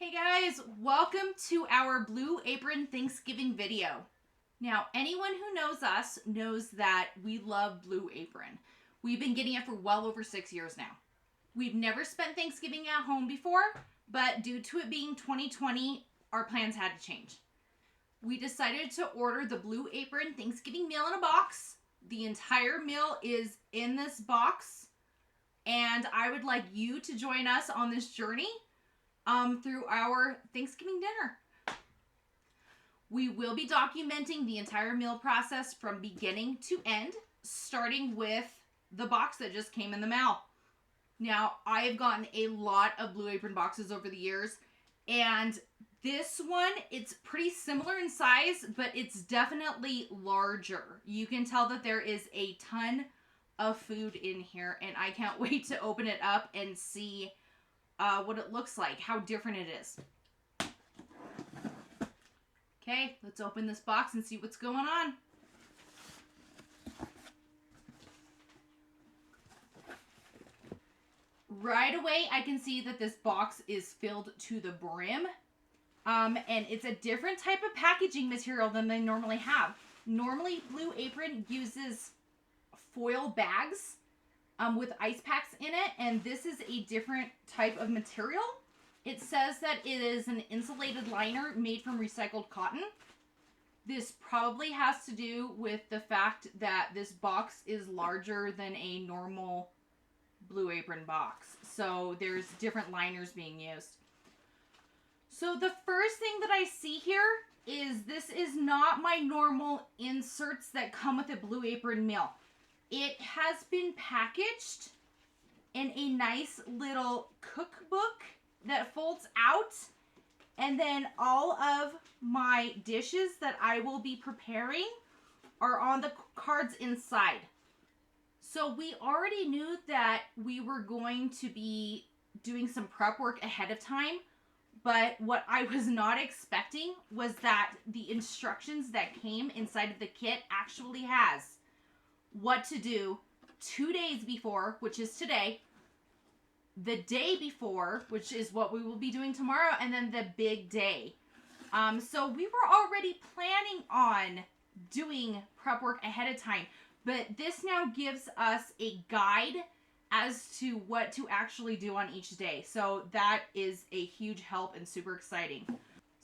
Hey guys, welcome to our Blue Apron Thanksgiving video. Now, anyone who knows us knows that we love Blue Apron. We've been getting it for well over 6 years now. We've never spent Thanksgiving at home before, but due to it being 2020, our plans had to change. We decided to order the Blue Apron Thanksgiving meal in a box. The entire meal is in this box, and I would like you to join us on this journey through our Thanksgiving dinner. We will be documenting the entire meal process from beginning to end, starting with the box that just came in the mail. Now, I have gotten a lot of Blue Apron boxes over the years, and this one, it's pretty similar in size, but it's definitely larger. You can tell that there is a ton of food in here, and I can't wait to open it up and see what it looks like, how different it is. Okay, let's open this box and see what's going on. Right away, I can see that this box is filled to the brim. And it's a different type of packaging material than they normally have. Normally, Blue Apron uses foil bags with ice packs in it, and this is a different type of material. It says that it is an insulated liner made from recycled cotton. This probably has to do with the fact that this box is larger than a normal Blue Apron box. So there's different liners being used. So the first thing that I see here is this is not my normal inserts that come with a Blue Apron meal. It has been packaged in a nice little cookbook that folds out, and then all of my dishes that I will be preparing are on the cards inside. So we already knew that we were going to be doing some prep work ahead of time, but what I was not expecting was that the instructions that came inside of the kit actually has what to do 2 days before, which is today, the day before, which is what we will be doing tomorrow, and then the big day. So we were already planning on doing prep work ahead of time, but this now gives us a guide as to what to actually do on each day. So that is a huge help and super exciting.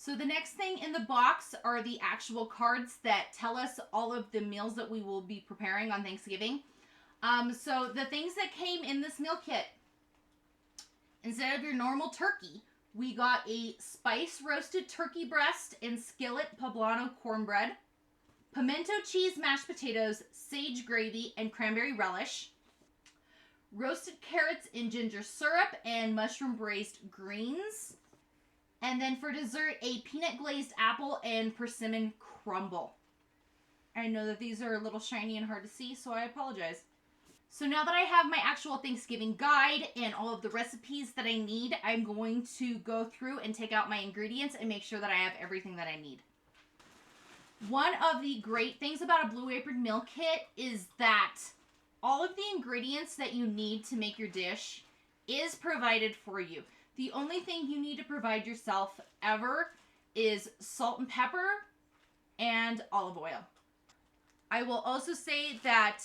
So the next thing in the box are the actual cards that tell us all of the meals that we will be preparing on Thanksgiving. So the things that came in this meal kit, instead of your normal turkey, we got a spice roasted turkey breast and Skillet Poblano cornbread, pimento cheese mashed potatoes, sage gravy, and cranberry relish, roasted carrots in ginger syrup and mushroom-braised greens, and then for dessert, a peanut-glazed apple and persimmon crumble. I know that these are a little shiny and hard to see, so I apologize. So now that I have my actual Thanksgiving guide and all of the recipes that I need, I'm going to go through and take out my ingredients and make sure that I have everything that I need. One of the great things about a Blue Apron meal kit is that all of the ingredients that you need to make your dish is provided for you. The only thing you need to provide yourself ever is salt and pepper and olive oil. I will also say that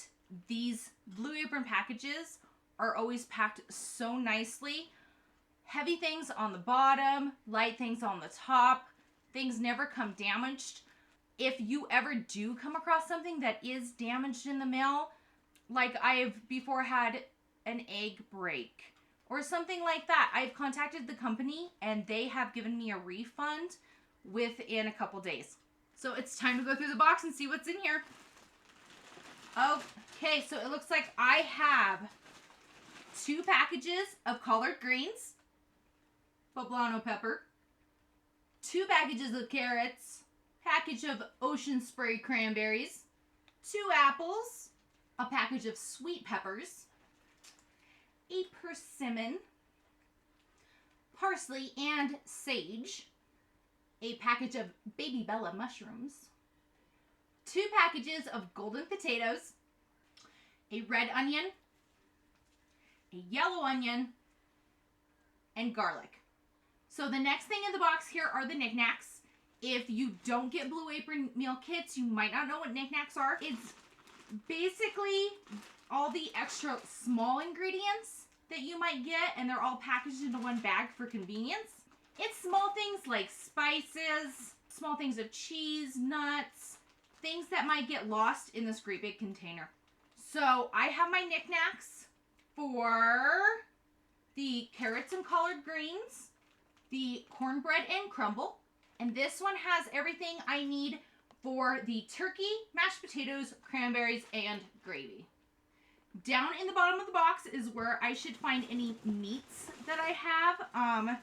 these Blue Apron packages are always packed so nicely. Heavy things on the bottom, light things on the top. Things never come damaged. If you ever do come across something that is damaged in the mail, like I've before had an egg break or something like that, I've contacted the company and they have given me a refund within a couple days. So it's time to go through the box and see what's in here. Okay, so it looks like I have 2 packages of collard greens, poblano pepper, 2 packages of carrots, package of ocean spray cranberries, 2 apples, a package of sweet peppers, a persimmon, parsley and sage, a package of baby Bella mushrooms, 2 packages of golden potatoes, a red onion, a yellow onion, and garlic. So the next thing in the box here are the knickknacks. If you don't get Blue Apron meal kits, you might not know what knickknacks are. It's basically all the extra small ingredients that you might get, and they're all packaged into one bag for convenience. It's small things like spices, small things of cheese, nuts, things that might get lost in this great big container. So I have my knickknacks for the carrots and collard greens, the cornbread and crumble, and this one has everything I need for the turkey, mashed potatoes, cranberries, and gravy. Down in the bottom of the box is where I should find any meats that I have.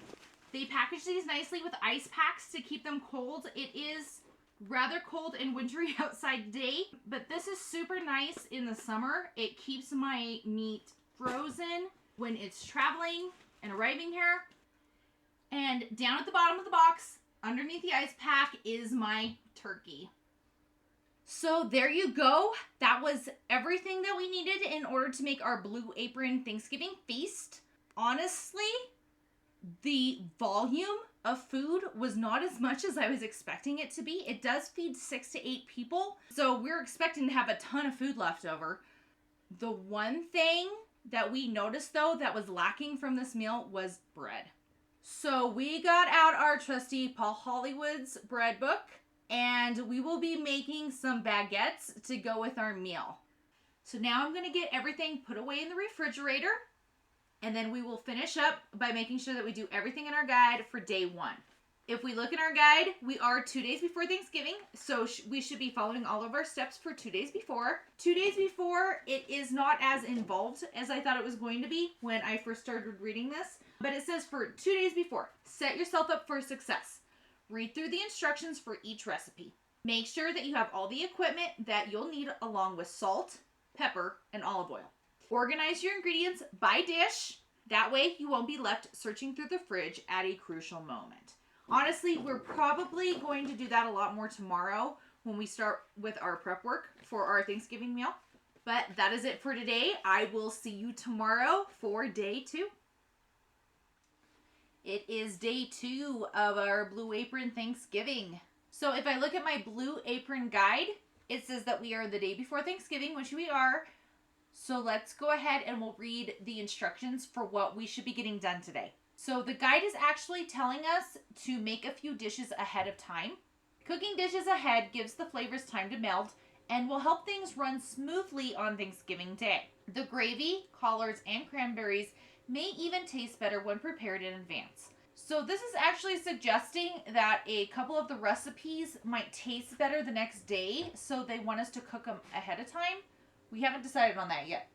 They package these nicely with ice packs to keep them cold. It is rather cold and wintry outside today, but this is super nice in the summer. It keeps my meat frozen when it's traveling and arriving here. And down at the bottom of the box, underneath the ice pack, is my turkey. So there you go. That was everything that we needed in order to make our Blue Apron Thanksgiving feast. Honestly, the volume of food was not as much as I was expecting it to be. It does feed 6 to 8 people, so we're expecting to have a ton of food left over. The one thing that we noticed, though, that was lacking from this meal was bread. So we got out our trusty Paul Hollywood's bread book, and we will be making some baguettes to go with our meal. So now I'm going to get everything put away in the refrigerator, and then we will finish up by making sure that we do everything in our guide for day 1. If we look in our guide, we are 2 days before Thanksgiving, so we should be following all of our steps for 2 days before. 2 days before, it is not as involved as I thought it was going to be when I first started reading this, but it says for 2 days before, set yourself up for success. Read through the instructions for each recipe. Make sure that you have all the equipment that you'll need along with salt, pepper, and olive oil. Organize your ingredients by dish. That way you won't be left searching through the fridge at a crucial moment. Honestly, we're probably going to do that a lot more tomorrow when we start with our prep work for our Thanksgiving meal. But that is it for today. I will see you tomorrow for day 2. It is day 2 of our Blue Apron Thanksgiving. So if I look at my Blue Apron guide, it says that we are the day before Thanksgiving, which we are. So let's go ahead and we'll read the instructions for what we should be getting done today. So the guide is actually telling us to make a few dishes ahead of time. Cooking dishes ahead gives the flavors time to meld and will help things run smoothly on Thanksgiving Day. The gravy, collards, and cranberries may even taste better when prepared in advance. So this is actually suggesting that a couple of the recipes might taste better the next day, so they want us to cook them ahead of time. We haven't decided on that yet.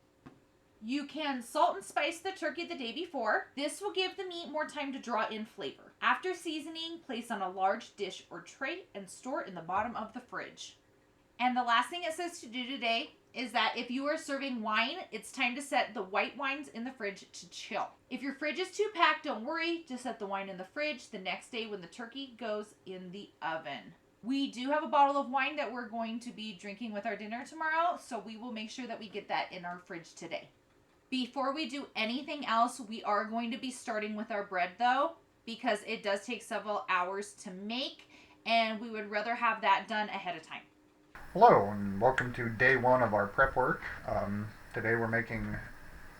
You can salt and spice the turkey the day before. This will give the meat more time to draw in flavor. After seasoning, place on a large dish or tray and store in the bottom of the fridge. And the last thing it says to do today is that if you are serving wine, it's time to set the white wines in the fridge to chill. If your fridge is too packed, don't worry. Just set the wine in the fridge the next day when the turkey goes in the oven. We do have a bottle of wine that we're going to be drinking with our dinner tomorrow, so we will make sure that we get that in our fridge today. Before we do anything else, we are going to be starting with our bread though, because it does take several hours to make, and we would rather have that done ahead of time. Hello, and welcome to day 1 of our prep work. Today we're making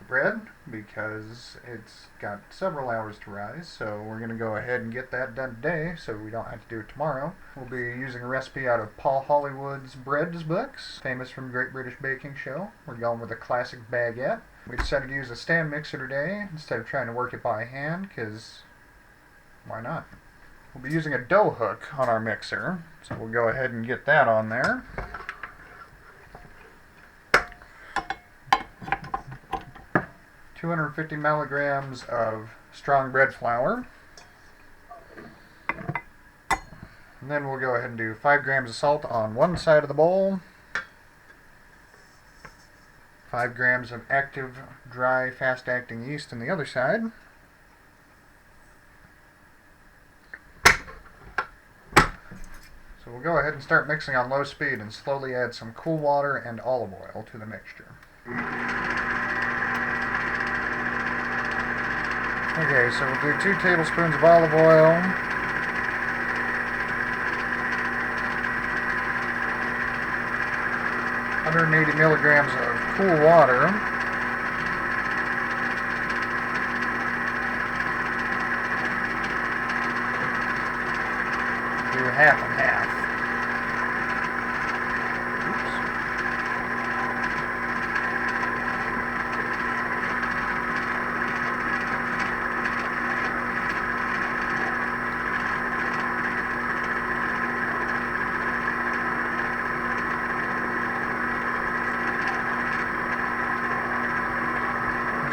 bread because it's got several hours to rise, so we're going to go ahead and get that done today so we don't have to do it tomorrow. We'll be using a recipe out of Paul Hollywood's breads books, famous from Great British Baking Show. We're going with a classic baguette. We decided to use a stand mixer today instead of trying to work it by hand, because why not? We'll be using a dough hook on our mixer, so we'll go ahead and get that on there. "250 milligrams of strong bread flour. And then we'll go ahead and do 5 grams of salt on one side of the bowl. 5 grams of active, dry, fast-acting yeast on the other side. So we'll go ahead and start mixing on low speed and slowly add some cool water and olive oil to the mixture. Okay, so we'll do 2 tablespoons of olive oil. (180 milligrams of cool water). Do half and half.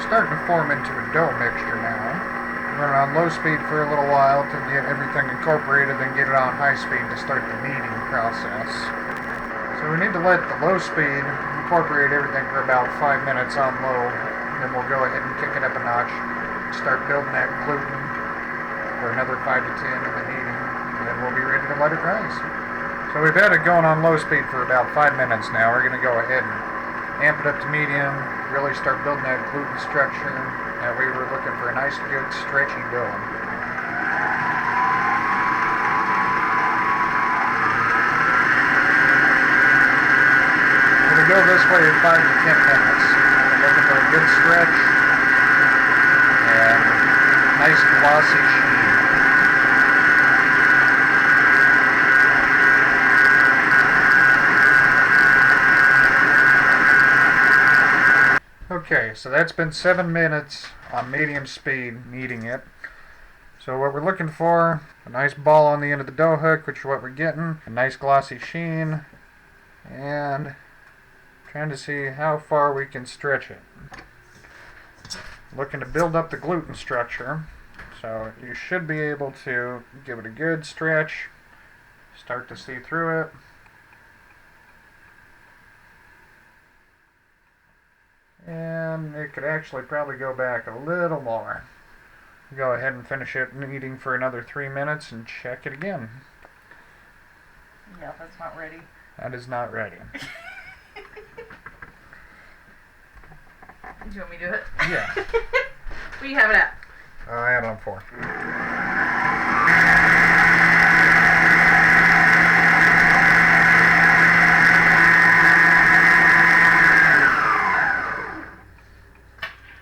Starting to form into a dough mixture now. Run it on low speed for a little while to get everything incorporated, then get it on high speed to start the kneading process. So we need to let the low speed incorporate everything for about 5 minutes on low. Then we'll go ahead and kick it up a notch, start building that gluten for another 5 to 10 in the kneading, and then we'll be ready to let it rise. So we've had it going on low speed for about 5 minutes now. We're going to go ahead and amp it up to medium, really start building that gluten structure. That way we're looking for a nice, good, stretchy dough. We're going to go this way in 5 to 10 minutes. We're looking for a good stretch and nice glossy sheen. Okay, so that's been 7 minutes on medium speed kneading it. So what we're looking for, a nice ball on the end of the dough hook, which is what we're getting, a nice glossy sheen, and trying to see how far we can stretch it. Looking to build up the gluten structure, so you should be able to give it a good stretch, start to see through it. And it could actually probably go back a little more. Go ahead and finish it kneading for another 3 minutes and check it again. Yeah, that's not ready. That is not ready. Do you want me to do it? Yeah. What do you have it at? I had it on 4.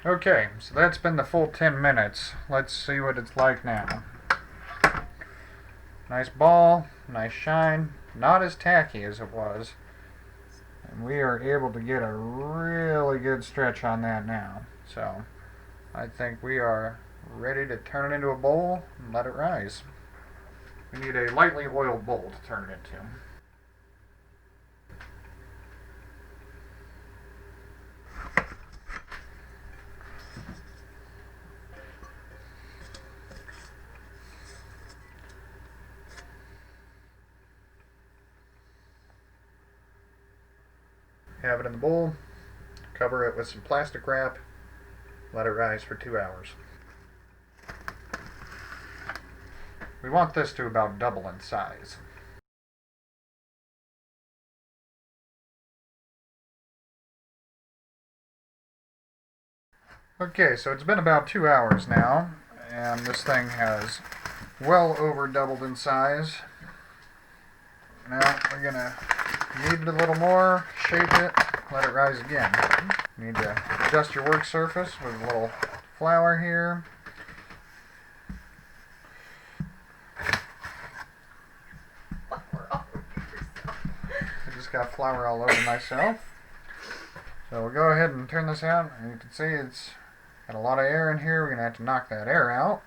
Okay, so that's been the full 10 minutes. Let's see what it's like now. Nice ball, nice shine, not as tacky as it was. And we are able to get a really good stretch on that now. So, I think we are ready to turn it into a bowl and let it rise. We need a lightly oiled bowl to turn it into. Have it in the bowl, cover it with some plastic wrap, let it rise for 2 hours. We want this to about double in size. Okay, so it's been about 2 hours now, and this thing has well over doubled in size. Now we're going to knead it a little more, shape it, let it rise again. You need to adjust your work surface with a little flour here. I just got flour all over myself. So we'll go ahead and turn this out, and you can see it's got a lot of air in here. We're going to have to knock that air out.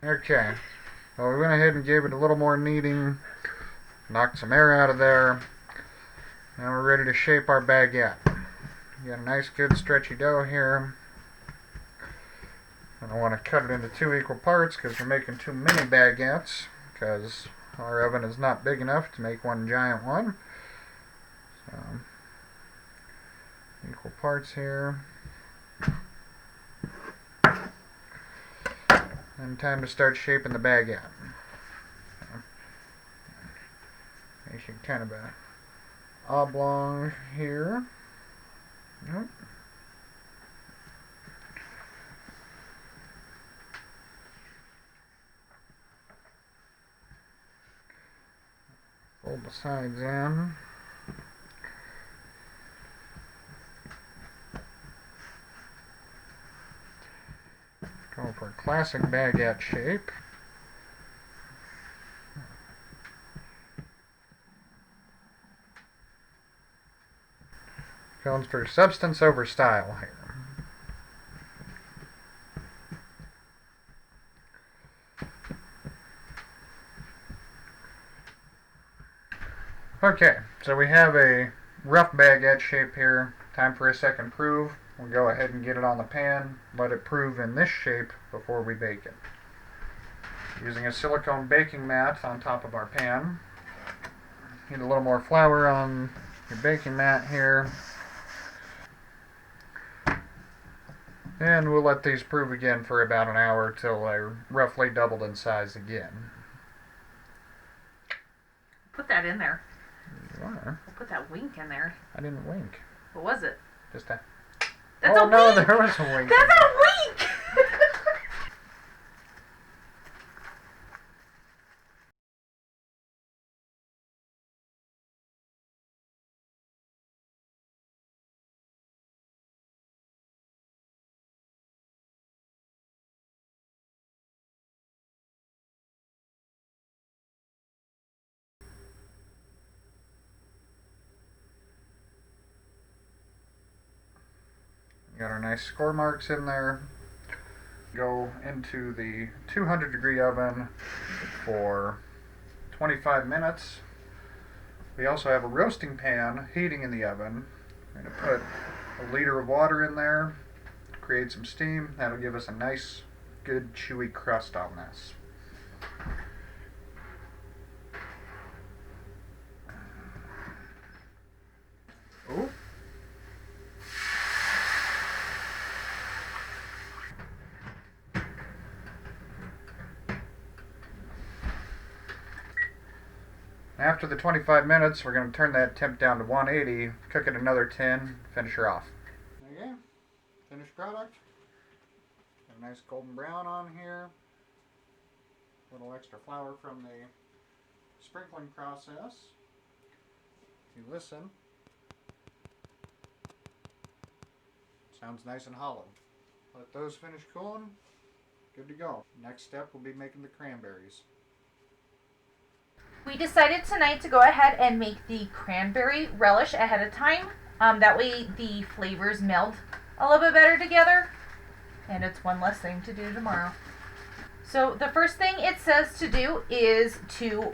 Okay, well, we went ahead and gave it a little more kneading, knocked some air out of there. Now we're ready to shape our baguette. You got a nice good stretchy dough here. I don't want to cut it into 2 equal parts because we're making too many baguettes, because our oven is not big enough to make one giant one. So, equal parts here. And time to start shaping the baguette. As you can kind of a oblong here. Nope. Fold the sides in. Go for a classic baguette shape. Going for substance over style here. Okay, so we have a rough baguette shape here. Time for a second prove. We'll go ahead and get it on the pan, let it prove in this shape before we bake it. Using a silicone baking mat on top of our pan. Need a little more flour on your baking mat here. And we'll let these prove again for about an hour till they're roughly doubled in size again. Put that in there. You are. We'll put that wink in there. I didn't wink. What was it? Just that. That's oh a no, wink! there was a wink. That's a wink! Got our nice score marks in there. Go into the 200-degree oven for 25 minutes. We also have a roasting pan heating in the oven. We're going to put a liter of water in there, create some steam. That'll give us a nice, good, chewy crust on this. Ooh. After the 25 minutes, we're going to turn that temp down to 180, cook it another 10, finish her off. There you go. Finished product. Got a nice golden brown on here. A little extra flour from the sprinkling process. If you listen, sounds nice and hollow. Let those finish cooling. Good to go. Next step will be making the cranberries. We decided tonight to go ahead and make the cranberry relish ahead of time. That way the flavors meld a little bit better together. And it's one less thing to do tomorrow. So the first thing it says to do is to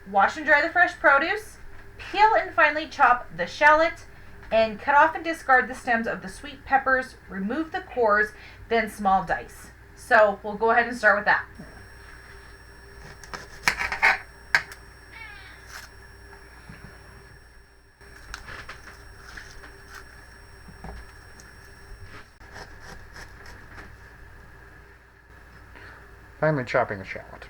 wash and dry the fresh produce, peel and finely chop the shallot, and cut off and discard the stems of the sweet peppers, remove the cores, then small dice. So we'll go ahead and start with that. Finally chopping the shallot.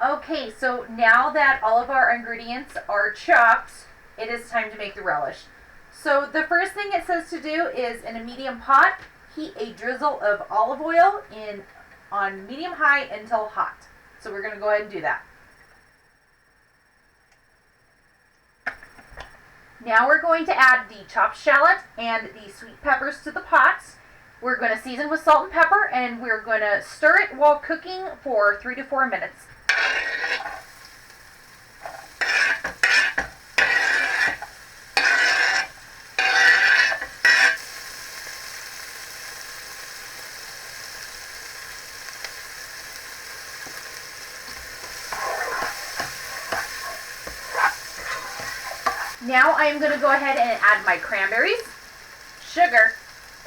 Okay, so now that all of our ingredients are chopped, it is time to make the relish. So the first thing it says to do is in a medium pot, heat a drizzle of olive oil on medium high until hot. So we're going to go ahead and do that. Now we're going to add the chopped shallot and the sweet peppers to the pots. We're going to season with salt and pepper, and we're going to stir it while cooking for 3 to 4 minutes. Now I am going to go ahead and add my cranberries, sugar,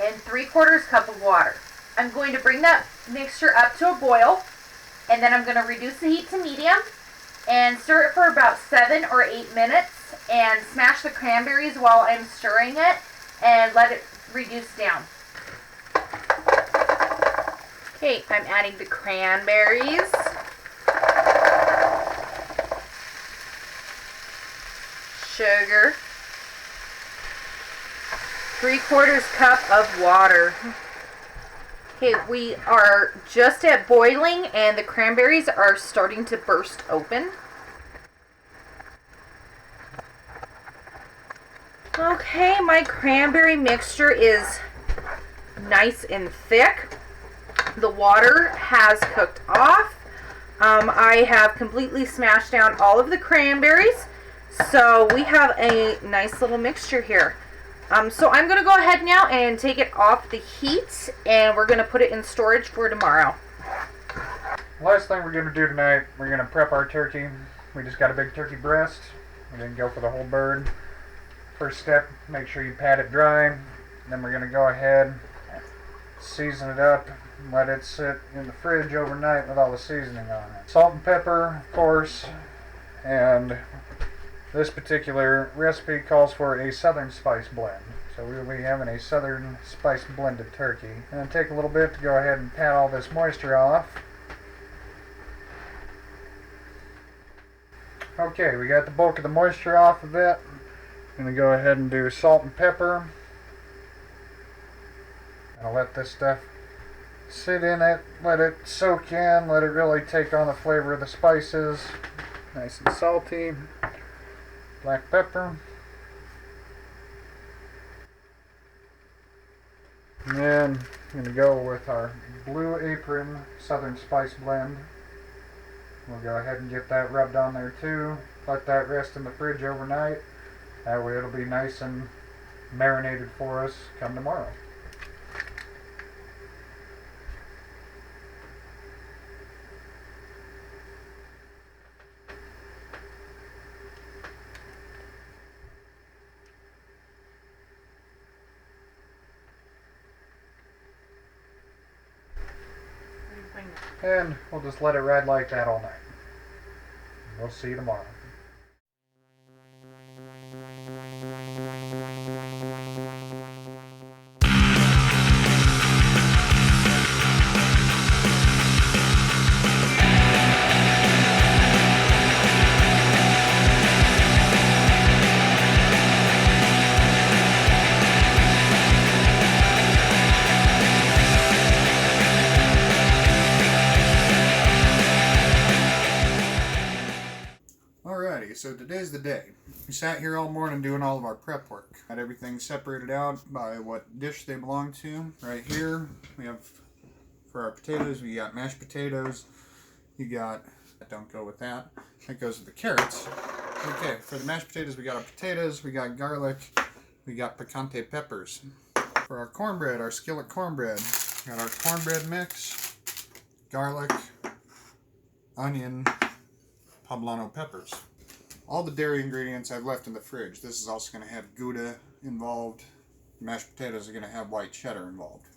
and 3/4 cup of water. I'm going to bring that mixture up to a boil, and then I'm going to reduce the heat to medium and stir it for about 7 or 8 minutes and smash the cranberries while I'm stirring it and let it reduce down. Okay, I'm adding the cranberries. Sugar. 3/4 cup of water. Okay, we are just at boiling and the cranberries are starting to burst open. Okay, my cranberry mixture is nice and thick. The water has cooked off. I have completely smashed down all of the cranberries. So we have a nice little mixture here. So I'm going to go ahead now and take it off the heat, and we're going to put it in storage for tomorrow. Last thing we're going to do tonight, we're going to prep our turkey. We just got a big turkey breast. We didn't go for the whole bird. First step, make sure you pat it dry. Then we're going to go ahead, season it up, and let it sit in the fridge overnight with all the seasoning on it. Salt and pepper, of course, and this particular recipe calls for a southern spice blend. So we will be having a southern spice blended turkey. And then take a little bit to go ahead and pat all this moisture off. Okay, we got the bulk of the moisture off of it. I'm going to go ahead and do salt and pepper. I'll let this stuff sit in it, let it soak in, let it really take on the flavor of the spices. Nice and salty. Black pepper. And then I'm going to go with our Blue Apron Southern Spice Blend. We'll go ahead and get that rubbed on there too. Let that rest in the fridge overnight. That way it'll be nice and marinated for us come tomorrow. And we'll just let it ride like that all night. We'll see you tomorrow. So today's the day. We sat here all morning doing all of our prep work. Got everything separated out by what dish they belong to. Right here we have, for our potatoes, we got mashed potatoes. You got, don't go with that. That goes with the carrots. Okay, for the mashed potatoes we got our potatoes, we got garlic, we got picante peppers. For our cornbread, our skillet cornbread, we got our cornbread mix, garlic, onion, poblano peppers. All the dairy ingredients I've left in the fridge. This is also going to have Gouda involved. Mashed potatoes are going to have white cheddar involved.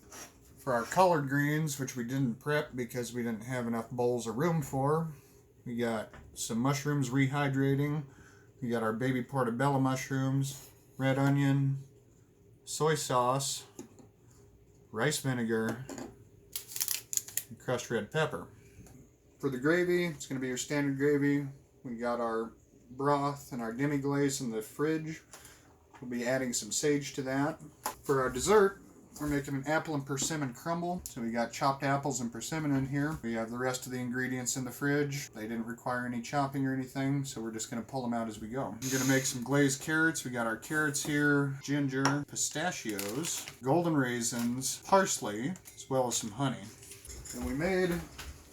For our collard greens, which we didn't prep because we didn't have enough bowls or room for, we got some mushrooms rehydrating. We got our baby portobello mushrooms, red onion, soy sauce, rice vinegar, and crushed red pepper. For the gravy, it's going to be your standard gravy. We got our broth and our demi-glaze in the fridge. We'll be adding some sage to that. For our dessert, we're making an apple and persimmon crumble. So we got chopped apples and persimmon in here. We have the rest of the ingredients in the fridge. They didn't require any chopping or anything, so we're just going to pull them out as we go. I'm going to make some glazed carrots. We got our carrots here, ginger, pistachios, golden raisins, parsley, as well as some honey. And we made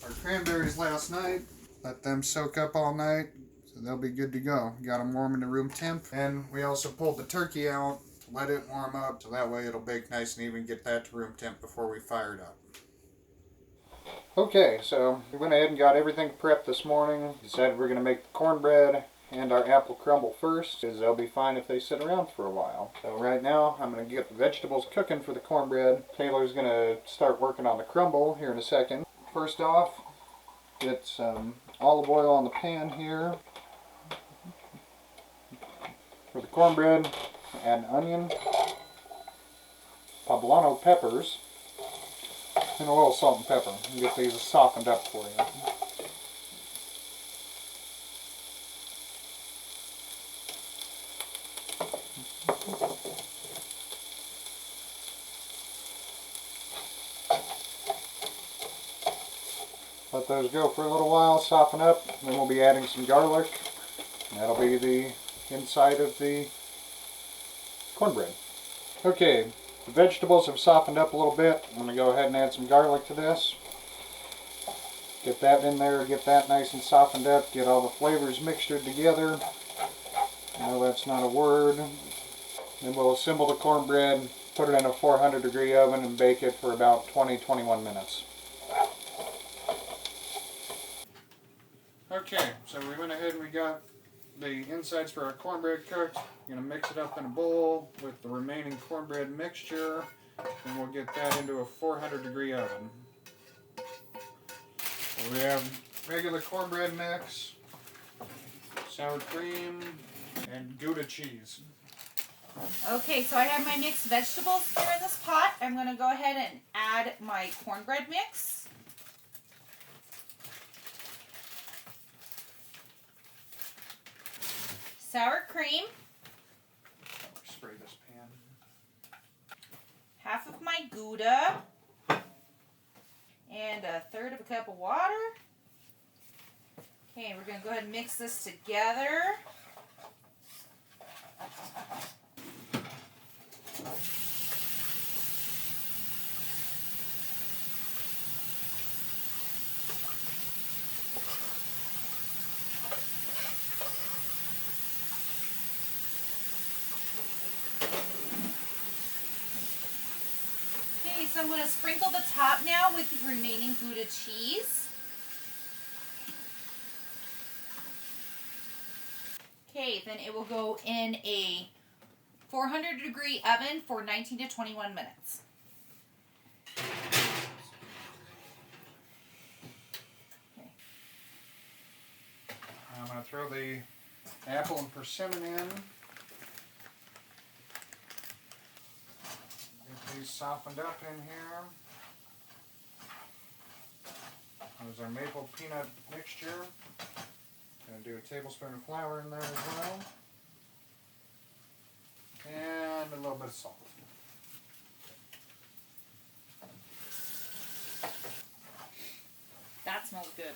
our cranberries last night. Let them soak up all night. So they'll be good to go. Got them warm in the room temp. And we also pulled the turkey out, let it warm up, so that way it'll bake nice and even, get that to room temp before we fire it up. Okay, so we went ahead and got everything prepped this morning. Decided we're going to make the cornbread and our apple crumble first, because they'll be fine if they sit around for a while. So right now, I'm going to get the vegetables cooking for the cornbread. Taylor's going to start working on the crumble here in a second. First off, get some olive oil on the pan here. For the cornbread, add an onion, Poblano peppers, and a little salt and pepper. And get these softened up for you. Let those go for a little while, soften up, then we'll be adding some garlic. And that'll be the inside of the cornbread. Okay, the vegetables have softened up a little bit. I'm going to go ahead and add some garlic to this. Get that in there, get that nice and softened up, get all the flavors mixtured together. No, that's not a word. Then we'll assemble the cornbread, put it in a 400-degree oven and bake it for about 20-21 minutes. Okay, so we went ahead and we got the insides for our cornbread cooked. I'm going to mix it up in a bowl with the remaining cornbread mixture, and we'll get that into a 400-degree oven. So we have regular cornbread mix, sour cream, and Gouda cheese. Okay, so I have my mixed vegetables here in this pot. I'm going to go ahead and add my cornbread mix. Sour cream. Spray this pan. Half of my Gouda. And a third of a cup of water. Okay, we're going to go ahead and mix this together. Okay, so I'm going to sprinkle the top now with the remaining Gouda cheese. Okay, then it will go in a 400-degree oven for 19 to 21 minutes. Okay. I'm going to throw the apple and persimmon in. Get these softened up in here. There's our maple peanut mixture. Going to do a tablespoon of flour in there as well. And a little bit of salt. That smells good. It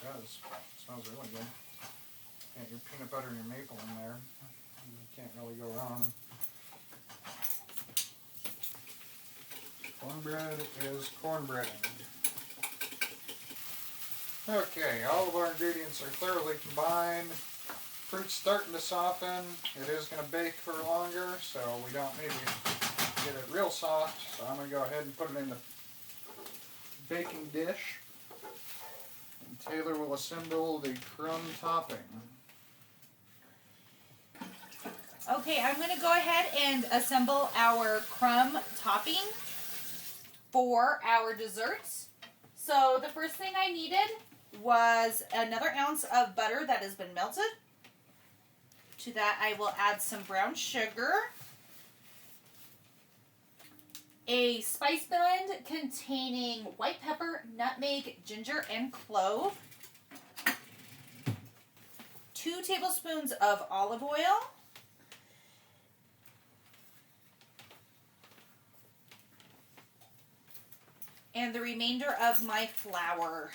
does. It smells really good. Get your peanut butter and your maple in there. You can't really go wrong. Cornbread is cornbreading. Okay, all of our ingredients are thoroughly combined. Fruit's starting to soften. It is going to bake for longer, so we don't need to get it real soft. So I'm going to go ahead and put it in the baking dish. And Taylor will assemble the crumb topping. Okay, I'm going to go ahead and assemble our crumb topping for our desserts. So the first thing I needed was another ounce of butter that has been melted. To that I will add some brown sugar, a spice blend containing white pepper, nutmeg, ginger, and clove, 2 tablespoons of olive oil, and the remainder of my flour.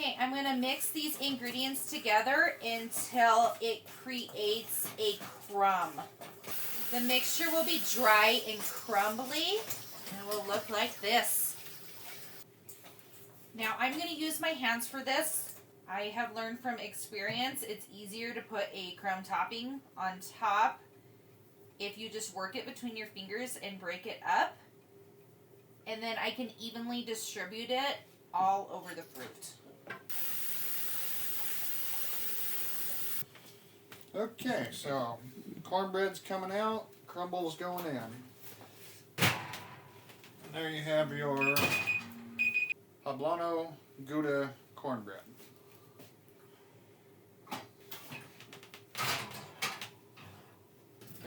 Okay, I'm going to mix these ingredients together until it creates a crumb. The mixture will be dry and crumbly and will look like this. Now I'm going to use my hands for this. I have learned from experience it's easier to put a crumb topping on top if you just work it between your fingers and break it up. And then I can evenly distribute it all over the fruit. Okay, so cornbread's coming out, crumble's going in. And there you have your Poblano Gouda cornbread.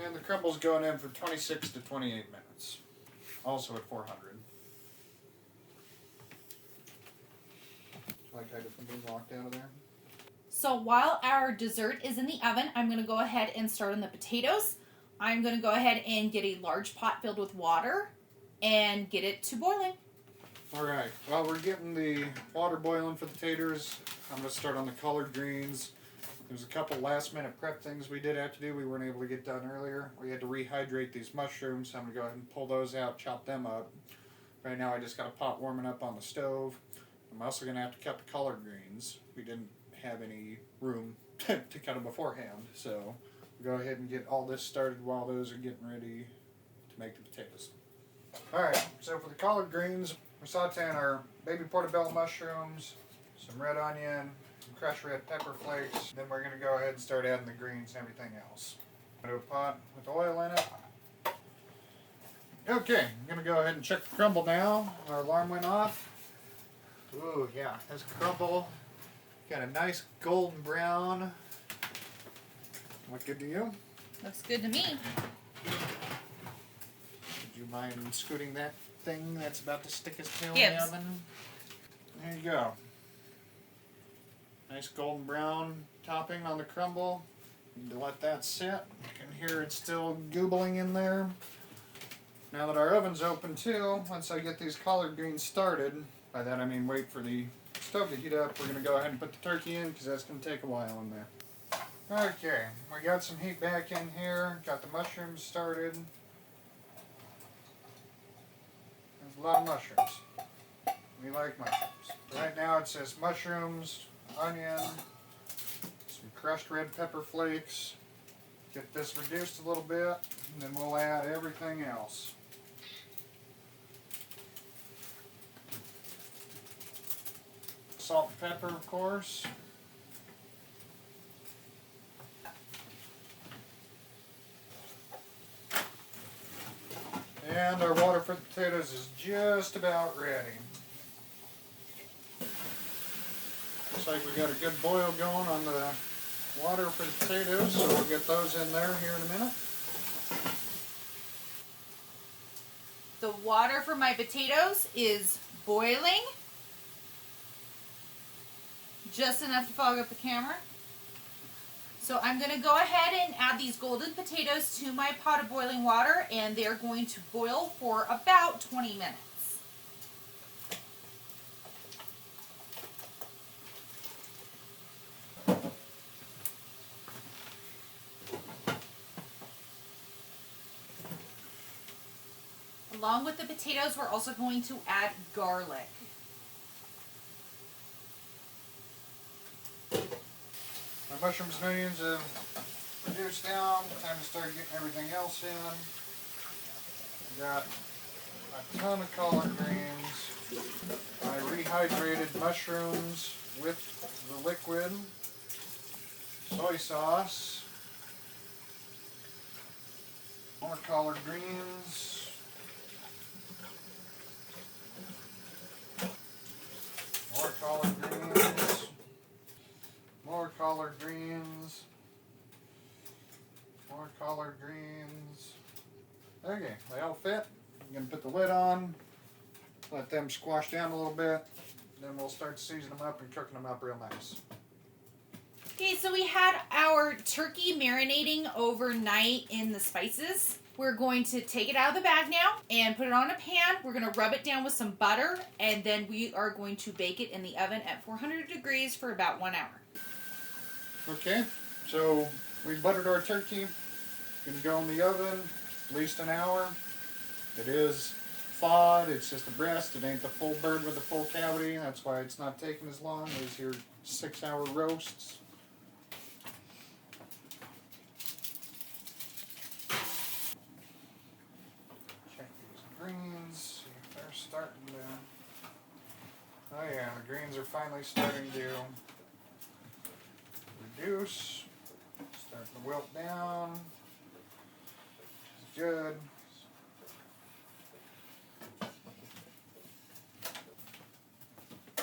And the crumble's going in for 26 to 28 minutes. Also at 400. Like I just been locked out of there. So while our dessert is in the oven, I'm going to go ahead and start on the potatoes. I'm going to go ahead and get a large pot filled with water and get it to boiling. Alright, while we're getting the water boiling for the taters, I'm going to start on the collard greens. There's a couple last minute prep things we did have to do we weren't able to get done earlier. We had to rehydrate these mushrooms, so I'm going to go ahead and pull those out, chop them up. Right now I just got a pot warming up on the stove. I'm also going to have to cut the collard greens. We didn't have any room to cut them beforehand, so we'll go ahead and get all this started while those are getting ready to make the potatoes. Alright, so for the collard greens, we're sauteing our baby portobello mushrooms, some red onion, some crushed red pepper flakes. Then we're going to go ahead and start adding the greens and everything else. Into a pot with oil in it. Okay, I'm going to go ahead and check the crumble now. Our alarm went off. Ooh, yeah, this crumble got a nice golden brown. Look good to you? Looks good to me. Would you mind scooting that thing that's about to stick his tail in Gibbs. the oven? There you go. Nice golden brown topping on the crumble. Need to let that sit. You can hear it still goobling in there. Now that our oven's open too, once I get these collard greens started, by that I mean wait for the stove to heat up, we're going to go ahead and put the turkey in because that's going to take a while in there. Okay, we got some heat back in here, got the mushrooms started. There's a lot of mushrooms. We like mushrooms. Right now it says mushrooms, onion, some crushed red pepper flakes. Get this reduced a little bit, and then we'll add everything else. Salt and pepper, of course. And our water for the potatoes is just about ready. Looks like we got a good boil going on the water for the potatoes, so we'll get those in there here in a minute. The water for my potatoes is boiling. Just enough to fog up the camera. So I'm going to go ahead and add these golden potatoes to my pot of boiling water, and they're going to boil for about 20 minutes. Along with the potatoes, we're also going to add garlic. My mushrooms and onions have reduced down. Time to start getting everything else in. I got a ton of collard greens. My rehydrated mushrooms with the liquid. Soy sauce. More collard greens. More collard greens. More collard greens. More collard greens. Okay, they all fit. I'm going to put the lid on, let them squash down a little bit, then we'll start seasoning them up and cooking them up real nice. Okay, so we had our turkey marinating overnight in the spices. We're going to take it out of the bag now and put it on a pan. We're going to rub it down with some butter, and then we are going to bake it in the oven at 400 degrees for about 1 hour. Okay, so we buttered our turkey. Going to go in the oven at least an hour. It is thawed. It's just a breast. It ain't the full bird with the full cavity. That's why it's not taking as long as your 6-hour roasts. Check these greens. See if they're starting to... Oh yeah, the greens are finally starting to reduce. Start wilt down. It's good.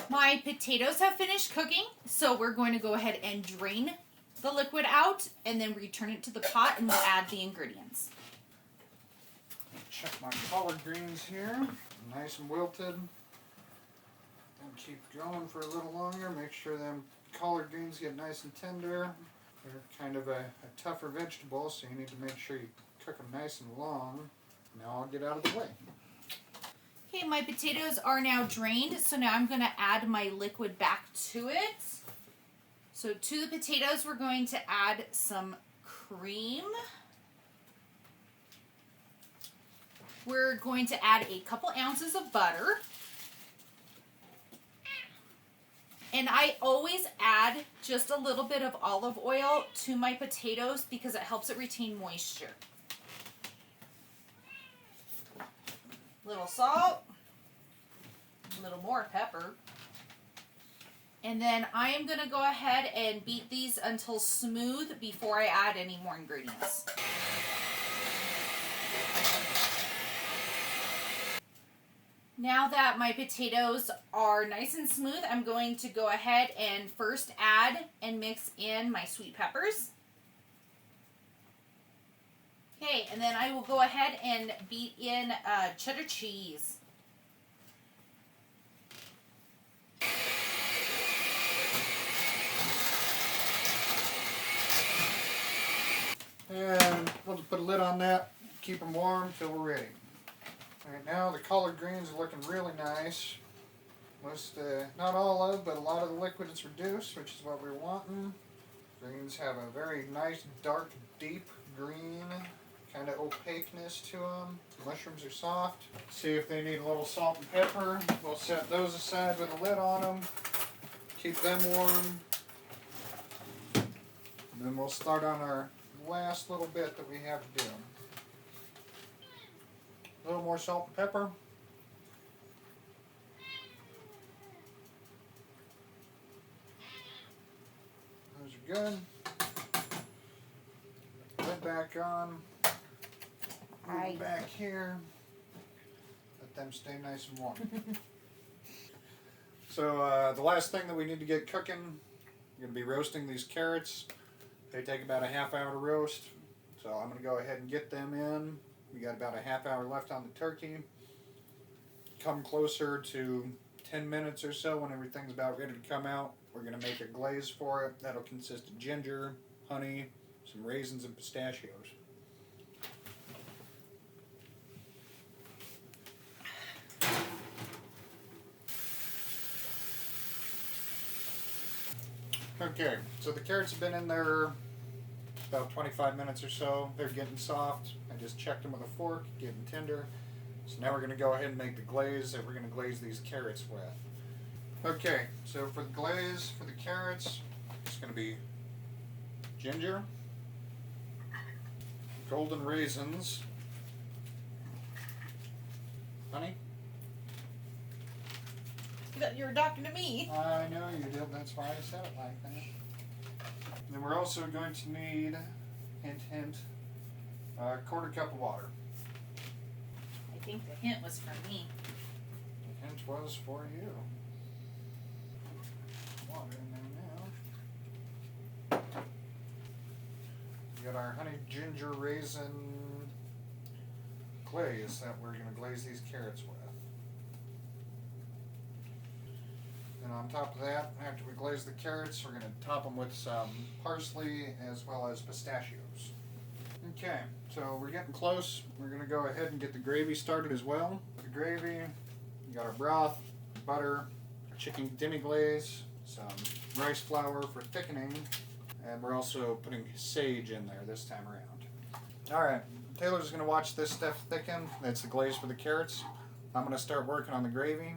My potatoes have finished cooking, so we're going to go ahead and drain the liquid out and then return it to the pot and we'll add the ingredients. Check my collard greens here. Nice and wilted. And keep going for a little longer. Make sure them collard greens get nice and tender. They're kind of a tougher vegetable, so you need to make sure you cook them nice and long. Now I'll get out of the way. Okay, my potatoes are now drained, so now I'm going to add my liquid back to it. So to the potatoes, we're going to add some cream. We're going to add a couple ounces of butter. And I always add just a little bit of olive oil to my potatoes because it helps it retain moisture. Little salt, a little more pepper. And then I am going to go ahead and beat these until smooth before I add any more ingredients. Now that my potatoes are nice and smooth, I'm going to go ahead and first add and mix in my sweet peppers. Okay, and then I will go ahead and beat in cheddar cheese. And we'll just put a lid on that, keep them warm until we're ready. Alright, now the collard greens are looking really nice. Not all of, but a lot of the liquid is reduced, which is what we're wanting. Greens have a very nice, dark, deep green kind of opaqueness to them. Mushrooms are soft. See if they need a little salt and pepper. We'll set those aside with a lid on them. Keep them warm. And then we'll start on our last little bit that we have to do. A little more salt and pepper. Those are good. Lid back on. Move back here. Let them stay nice and warm. So the last thing that we need to get cooking, we're going to be roasting these carrots. They take about a half hour to roast. So I'm going to go ahead and get them in. We got about a half hour left on the turkey. Come closer to 10 minutes or so when everything's about ready to come out. We're going to make a glaze for it. That'll consist of ginger, honey, some raisins, and pistachios. Okay, so the carrots have been in there about 25 minutes or so. They're getting soft. I just checked them with a fork, getting tender. So now we're going to go ahead and make the glaze that we're going to glaze these carrots with. Okay, so for the glaze, for the carrots, it's going to be ginger, golden raisins, honey. You were talking to me. I know you did, that's why I said it like that. Then we're also going to need, hint hint, a quarter cup of water. I think the hint was for me. The hint was for you. Water in there now. We got our honey ginger raisin glaze that we're going to glaze these carrots with. And on top of that, after we glaze the carrots, we're going to top them with some parsley as well as pistachios. Okay, so we're getting close. We're going to go ahead and get the gravy started as well. For the gravy, we got our broth, butter, chicken demi-glaze, some rice flour for thickening, and we're also putting sage in there this time around. Alright, Taylor's going to watch this stuff thicken. That's the glaze for the carrots. I'm going to start working on the gravy.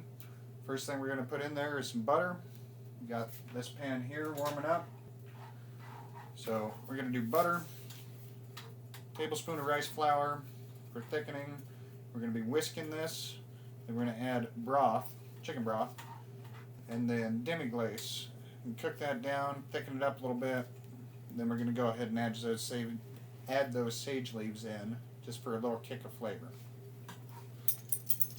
First thing we're going to put in there is some butter. We got this pan here warming up. So we're going to do butter, tablespoon of rice flour for thickening. We're going to be whisking this. Then we're going to add broth, chicken broth, and then demi-glace. And cook that down, thicken it up a little bit. Then we're going to go ahead and add those sage leaves in, just for a little kick of flavor.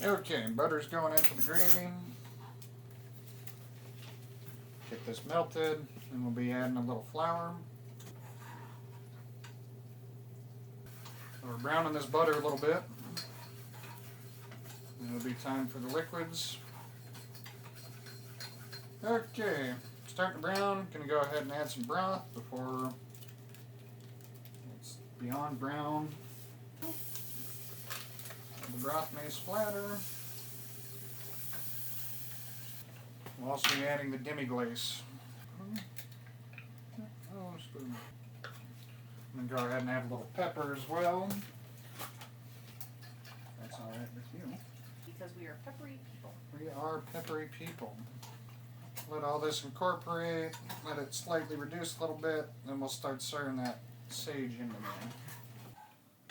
Okay, butter's going into the gravy. Get this melted, and we'll be adding a little flour. So we're browning this butter a little bit. And it'll be time for the liquids. Okay, starting to brown. Gonna go ahead and add some broth before it's beyond brown. The broth may splatter. We'll also be adding the demi-glace. I'm gonna go ahead and add a little pepper as well. That's all right with you. Because we are peppery people. We are peppery people. Let all this incorporate, let it slightly reduce a little bit, then we'll start serving that sage into there.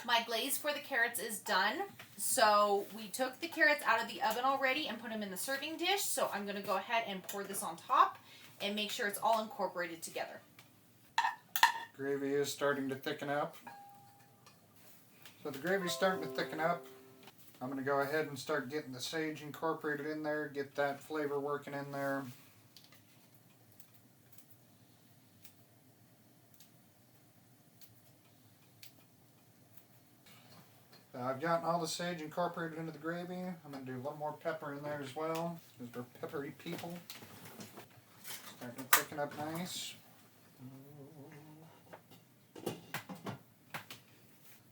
My glaze for the carrots is done. So we took the carrots out of the oven already and put them in the serving dish. So I'm going to go ahead and pour this on top and make sure it's all incorporated together. Gravy is starting to thicken up. So the gravy's starting to thicken up. I'm going to go ahead and start getting the sage incorporated in there, get that flavor working in there. I've gotten all the sage incorporated into the gravy. I'm going to do a little more pepper in there as well, because we're peppery people. Starting to thicken up nice.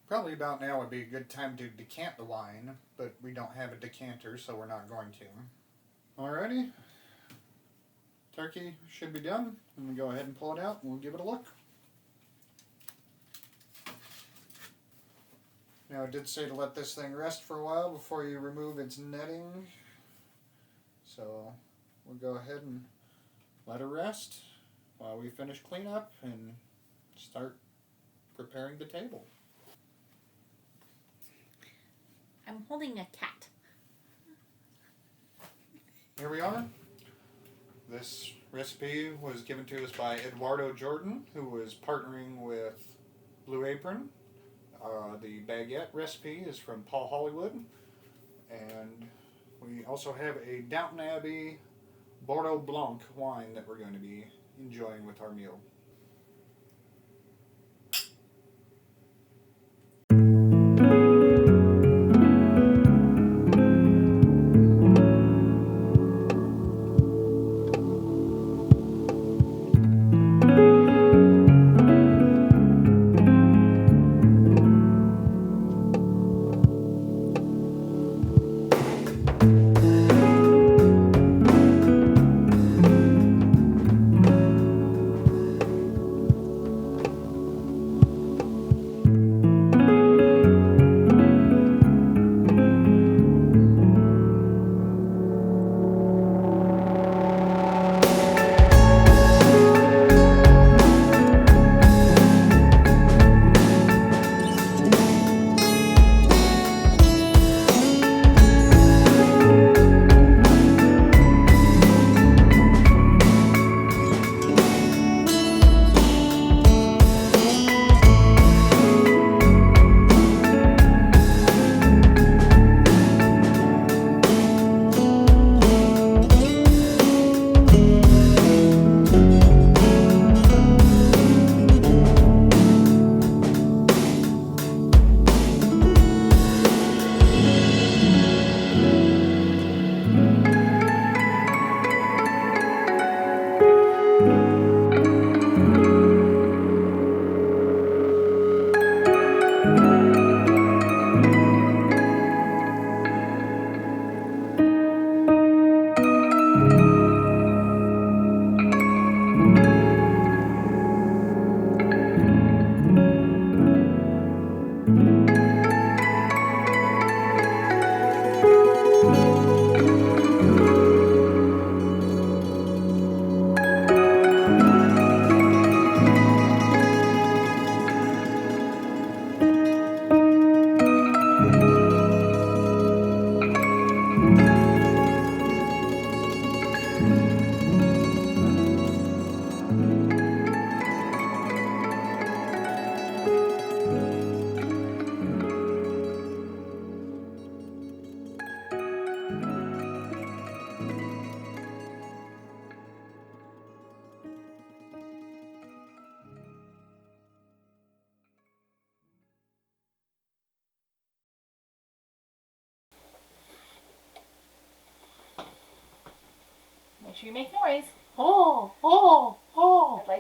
Probably about now would be a good time to decant the wine, but we don't have a decanter, so we're not going to. Alrighty. Turkey should be done. I'm going to go ahead and pull it out and we'll give it a look. Now, I did say to let this thing rest for a while before you remove its netting. So, we'll go ahead and let her rest while we finish cleanup and start preparing the table. I'm holding a cat. Here we are. This recipe was given to us by Edouardo Jordan, who was partnering with Blue Apron. The baguette recipe is from Paul Hollywood, and we also have a Downton Abbey Bordeaux Blanc wine that we're going to be enjoying with our meal. Make sure you make noise. Oh, oh, oh. I'd like